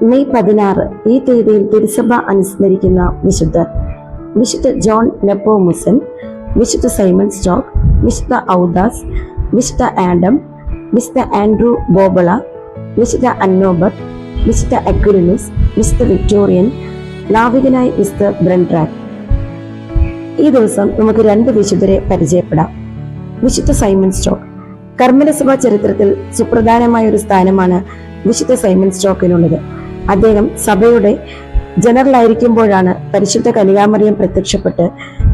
May 16 ഈ തീയതിയിൽ തിരുസഭ അനുസ്മരിക്കുന്ന വിശുദ്ധർ: വിശുദ്ധ ജോൺ നെപ്പോമുസൻ, വിശുദ്ധ സൈമൺ സ്റ്റോക്ക്, വിശുദ്ധ ഔദാസ്, വിശുദ്ധ ആഡം, വിശുദ്ധ ആൻഡ്രൂ ബോബള, വിശുദ്ധ അന്നോബർട്ട്, വിശുദ്ധ അക്വിലിനുസ്, വിശുദ്ധ വിക്ടോറിയൻ, നാവികനായ വിശുദ്ധ ബ്രൻഡ്രാറ്റ്. ഈ ദിവസം നമുക്ക് 2 വിശുദ്ധരെ പരിചയപ്പെടാം. വിശുദ്ധ സൈമൺ സ്റ്റോക്ക്. കർമ്മലസഭാ ചരിത്രത്തിൽ സുപ്രധാനമായ ഒരു സ്ഥാനമാണ് വിശുദ്ധ സൈമൺ സ്റ്റോക്കിനുള്ളത്. അദ്ദേഹം സഭയുടെ ജനറലായിരിക്കുമ്പോഴാണ് പരിശുദ്ധ കന്യകാമറിയം പ്രത്യക്ഷപ്പെട്ട്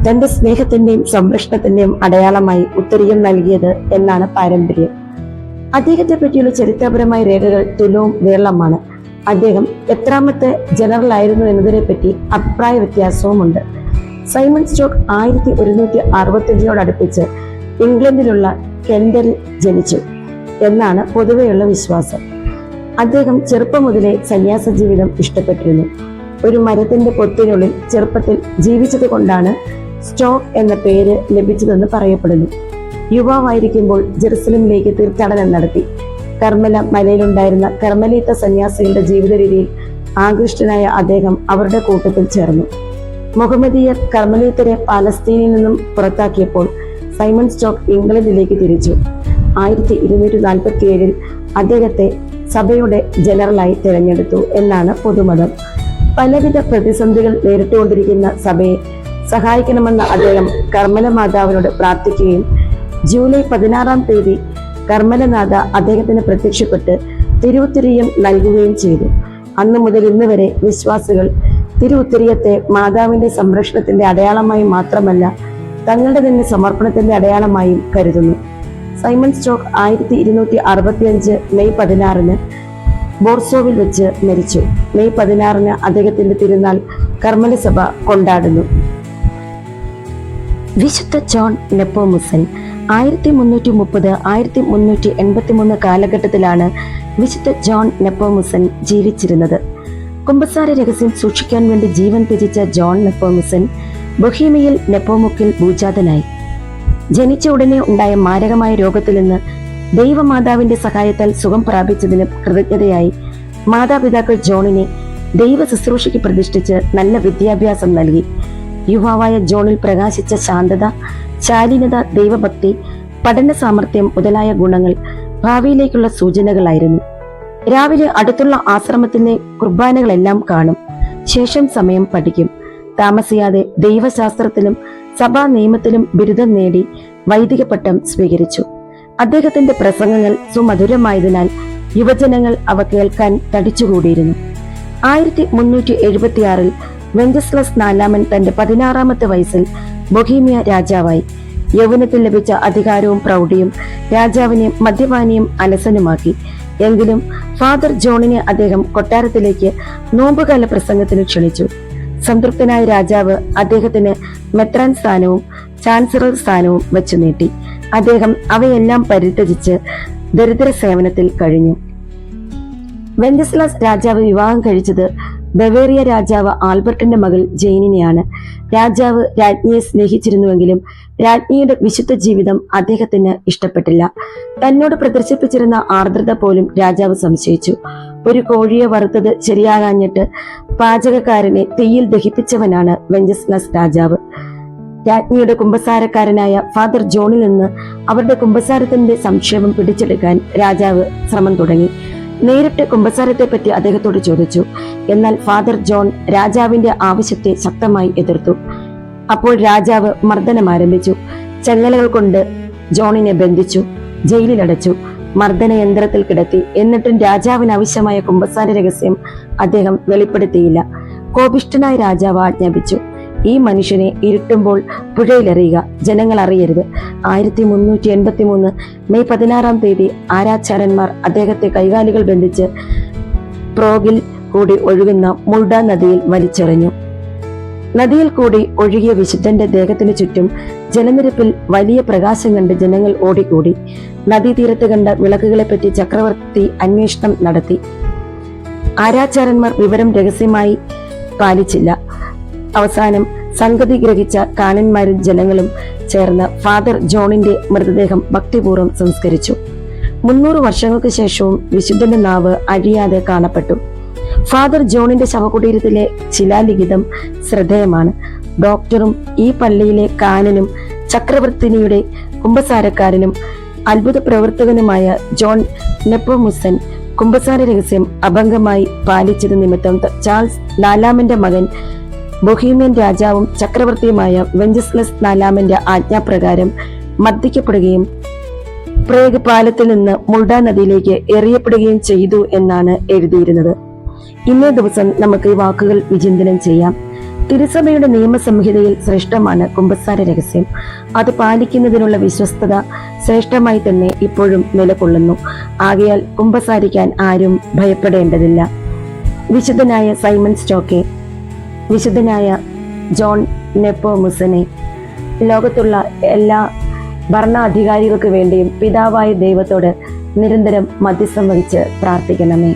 തന്റെ സ്നേഹത്തിന്റെയും സംരക്ഷണത്തിന്റെയും അടയാളമായി ഉത്തരീയം നൽകിയത് എന്നാണ് പാരമ്പര്യം. അദ്ദേഹത്തെ പറ്റിയുള്ള ചരിത്രപരമായ രേഖകൾ തുലവും വിരളമാണ്. അദ്ദേഹം എത്രാമത്തെ ജനറൽ ആയിരുന്നു എന്നതിനെ പറ്റി അഭിപ്രായ വ്യത്യാസവുമുണ്ട്. സൈമൺ സ്റ്റോക്ക് 1165 ഇംഗ്ലണ്ടിലുള്ള കെൻഡറിൽ ജനിച്ചു എന്നാണ് പൊതുവെയുള്ള വിശ്വാസം. അദ്ദേഹം ചെറുപ്പം മുതലേ സന്യാസ ജീവിതം ഇഷ്ടപ്പെട്ടിരുന്നു. ഒരു മരത്തിന്റെ പൊത്തിനുള്ളിൽ ചെറുപ്പത്തിൽ ജീവിച്ചത് കൊണ്ടാണ് സ്റ്റോക്ക് എന്ന പേര് ലഭിച്ചതെന്ന് പറയപ്പെടുന്നു. യുവാവായിരിക്കുമ്പോൾ ജെറുസലമിലേക്ക് തീർത്ഥാടനം നടത്തി. കർമ്മല മലയിലുണ്ടായിരുന്ന കർമ്മലീത്ത സന്യാസികളുടെ ജീവിത രീതിയിൽ ആകൃഷ്ടനായ അദ്ദേഹം അവരുടെ കൂട്ടത്തിൽ ചേർന്നു. മുഹമ്മദീയർ കർമ്മലീത്തരെ പാലസ്തീനിൽ നിന്നും പുറത്താക്കിയപ്പോൾ സൈമൺ സ്റ്റോക്ക് ഇംഗ്ലണ്ടിലേക്ക് തിരിച്ചു. 1247 അദ്ദേഹത്തെ സഭയുടെ ജനറലായി തിരഞ്ഞെടുത്തു എന്നാണ് പൊതുമതം. പലവിധ പ്രതിസന്ധികൾ നേരിട്ടുകൊണ്ടിരിക്കുന്ന സഭയെ സഹായിക്കണമെന്ന് അദ്ദേഹം കർമ്മല മാതാവിനോട് പ്രാർത്ഥിക്കുകയും ജൂലൈ 16 കർമ്മലനാഥ അദ്ദേഹത്തിന് പ്രത്യക്ഷപ്പെട്ട് തിരുവുത്തിരിയം നൽകുകയും ചെയ്തു. അന്നു മുതൽ ഇന്ന് വരെ വിശ്വാസികൾ തിരുവുത്തിരിയത്തെ മാതാവിന്റെ സംരക്ഷണത്തിന്റെ അടയാളമായി മാത്രമല്ല, തങ്ങളുടെ തന്നെ സമർപ്പണത്തിന്റെ അടയാളമായും കരുതുന്നു. സൈമൺ സ്റ്റോക്ക് 1265 മെയ് 16 ബോർസോവിൽ വെച്ച് മരിച്ചു. മെയ് 16 അദ്ദേഹത്തിന്റെ തിരുനാൾ കർമ്മലസഭ കൊണ്ടാടുന്നു. വിശുദ്ധ ജോൺ നെപ്പോമുസൻ 1330-1383 കാലഘട്ടത്തിലാണ് വിശുദ്ധ ജോൺ നെപ്പോമുസൻ ജീവിച്ചിരുന്നത്. കുമ്പസാര രഹസ്യം സൂക്ഷിക്കാൻ വേണ്ടി ജീവൻ ത്യജിച്ച ജോൺ നെപ്പോമുസൻ ബൊഹീമിയയിൽ നെപ്പോമുക്കിൽ ഭൂജാതനായി. ജനിച്ച ഉടനെ ഉണ്ടായ മാരകമായ രോഗത്തിൽ നിന്ന് ദൈവമാതാവിന്റെ സഹായത്താൽ സുഖം പ്രാപിച്ചതിന് കൃതജ്ഞതയായി മാതാപിതാക്കൾ ജോണിനെ ദൈവ ശുശ്രൂഷയ്ക്ക് പ്രതിഷ്ഠിച്ച് നല്ല വിദ്യാഭ്യാസം നൽകി. യുവാവായ ജോണിൽ പ്രകാശിച്ച ശാന്തത, ശാലീനത, ദൈവഭക്തി, പഠന സാമർഥ്യം മുതലായ ഗുണങ്ങൾ ഭാവിയിലേക്കുള്ള സൂചനകളായിരുന്നു. രാവിലെ അടുത്തുള്ള ആശ്രമത്തിലെ കുർബാനകളെല്ലാം കാണും. ശേഷം സമയം പഠിക്കും. താമസിയാതെ ദൈവശാസ്ത്രത്തിലും സഭാ നിയമത്തിലും ബിരുദം നേടി വൈദിക പട്ടം സ്വീകരിച്ചു. അദ്ദേഹത്തിന്റെ പ്രസംഗങ്ങൾ സുമധുരമായതിനാൽ യുവജനങ്ങൾ അവ കേൾക്കാൻ തടിച്ചുകൂടിയിരുന്നു. 1376 വെഞ്ചസ്ലസ് 4 തന്റെ 16ാമത്തെ വയസ്സിൽ ബൊഹീമിയ രാജാവായി. യൗവനത്തിൽ ലഭിച്ച അധികാരവും പ്രൗഢിയും രാജാവിനെ മദ്യപാനിയും അലസനുമാക്കി. എങ്കിലും ഫാദർ ജോണിനെ അദ്ദേഹം കൊട്ടാരത്തിലേക്ക് നോമ്പുകാല പ്രസംഗത്തിന് ക്ഷണിച്ചു. സംതൃപ്തനായ രാജാവ് അദ്ദേഹത്തിന് മെത്രാൻ സ്ഥാനവും ചാൻസലർ സ്ഥാനവും വെച്ചു നീട്ടി. അദ്ദേഹം അവയെല്ലാം പരിത്യജിച്ച് ദരിദ്ര സേവനത്തിൽ കഴിഞ്ഞു. വെഞ്ചസ്ലാസ് രാജാവ് വിവാഹം കഴിച്ചത് ബവേറിയ രാജാവ് ആൽബർട്ടിന്റെ മകൾ ജെയിനിനെയാണ്. രാജാവ് രാജ്ഞിയെ സ്നേഹിച്ചിരുന്നുവെങ്കിലും രാജ്ഞിയുടെ വിശുദ്ധ ജീവിതം അദ്ദേഹത്തിന് ഇഷ്ടപ്പെട്ടില്ല. തന്നോട് പ്രദർശിപ്പിച്ചിരുന്ന ആർദ്രത പോലും രാജാവ് സംശയിച്ചു. ഒരു കോഴിയെ വറുത്തത് ശരിയാകാഞ്ഞിട്ട് പാചകക്കാരനെ തീയിൽ ദഹിപ്പിച്ചവനാണ് വെഞ്ചസ്ലാസ് രാജാവ്. രാജ്ഞിയുടെ കുമ്പസാരക്കാരനായ ഫാദർ ജോണിൽ നിന്ന് അവരുടെ കുമ്പസാരത്തിന്റെ സംക്ഷേപം പിടിച്ചെടുക്കാൻ രാജാവ് ശ്രമം തുടങ്ങി. നേരിട്ട് കുമ്പസാരത്തെ പറ്റി അദ്ദേഹത്തോട് ചോദിച്ചു. എന്നാൽ ഫാദർ ജോൺ രാജാവിന്റെ ആവശ്യത്തെ ശക്തമായി എതിർത്തു. അപ്പോൾ രാജാവ് മർദ്ദനം ആരംഭിച്ചു. ചെങ്ങലകൾ കൊണ്ട് ജോണിനെ ബന്ധിച്ചു, ജയിലിലടച്ചു, മർദ്ദന യന്ത്രത്തിൽ കിടത്തി. എന്നിട്ടും രാജാവിന് ആവശ്യമായ കുമ്പസാര രഹസ്യം അദ്ദേഹം വെളിപ്പെടുത്തിയില്ല. കോപിഷ്ഠനായ രാജാവ് ആജ്ഞാപിച്ചു, ഈ മനുഷ്യനെ ഇരുട്ടുമ്പോൾ പുഴയിലെറിയുക, ജനങ്ങൾ അറിയരുത്. 1383 മെയ് 16 ആരാച്ചാരന്മാർ അദ്ദേഹത്തെ കൈകാലുകൾ ബന്ധിച്ച് പ്രോഗിൽ കൂടി ഒഴുകുന്ന മുൾഡ നദിയിൽ വലിച്ചെറിഞ്ഞു. നദിയിൽ കൂടി ഒഴുകിയ വിശുദ്ധന്റെ ദേഹത്തിനു ചുറ്റും ജലനിരപ്പിൽ വലിയ പ്രകാശം കണ്ട് ജനങ്ങൾ ഓടിക്കൂടി. നദീതീരത്ത് കണ്ട വിളക്കുകളെപ്പറ്റി ചക്രവർത്തി അന്വേഷണം നടത്തി. ആരാച്ചാരന്മാർ വിവരം രഹസ്യമായി പാലിച്ചില്ല. അവസാനം സംഗതി ഗ്രഹിച്ച കാനന്മാരും ജനങ്ങളും ചേർന്ന് ഫാദർ ജോണിന്റെ മൃതദേഹം ഭക്തിപൂർവ്വം സംസ്കരിച്ചു. 300 വർഷങ്ങൾക്ക് ശേഷവും വിശുദ്ധന്റെ നാവ് അഴിയാതെ കാണപ്പെട്ടു. ഫാദർ ജോണിന്റെ ശവകുടീരത്തിലെ ശിലാലിഖിതം ശ്രദ്ധേയമാണ്. ഡോക്ടറും ഈ പള്ളിയിലെ കാനനും ചക്രവർത്തിനിയുടെ കുമ്പസാരക്കാരനും അത്ഭുത പ്രവർത്തകനുമായ ജോൺ നെപ്പോമുസൻ കുമ്പസാര രഹസ്യം അഭംഗമായി പാലിച്ചത് നിമിത്തം ചാൾസ് നാലാമന്റെ മകൻ ബൊഹീമിയൻ രാജാവും ചക്രവർത്തിയുമായ വെഞ്ചസ്ലസ് നാലാമന്റെ ആജ്ഞാപ്രകാരം മർദ്ദിക്കപ്പെടുകയും പ്രേഗ് പാലത്തിൽ നിന്ന് മുൾഡ നദിയിലേക്ക് എറിയപ്പെടുകയും ചെയ്തു എന്നാണ് എഴുതിയിരുന്നത്. ഇന്നേ ദിവസം നമുക്ക് ഈ വാക്കുകൾ വിചിന്തനം ചെയ്യാം. തിരുസഭയുടെ നിയമസംഹിതയിൽ ശ്രേഷ്ഠമാണ് കുമ്പസാര രഹസ്യം. അത് പാലിക്കുന്നതിനുള്ള വിശ്വസ്തത ശ്രേഷ്ഠമായി തന്നെ ഇപ്പോഴും നിലകൊള്ളുന്നു. ആകയാൽ കുമ്പസാരിക്കാൻ ആരും ഭയപ്പെടേണ്ടതില്ല. വിശുദ്ധനായ സൈമൺ സ്റ്റോക്കെ, വിശുദ്ധനായ ജോൺ നെപ്പോമുസനെ, ലോകത്തുള്ള എല്ലാ ഭരണാധികാരികൾക്ക് വേണ്ടിയും പിതാവായ ദൈവത്തോട് നിരന്തരം മധ്യസ്ഥം വഹിച്ച് പ്രാർത്ഥിക്കണമേ.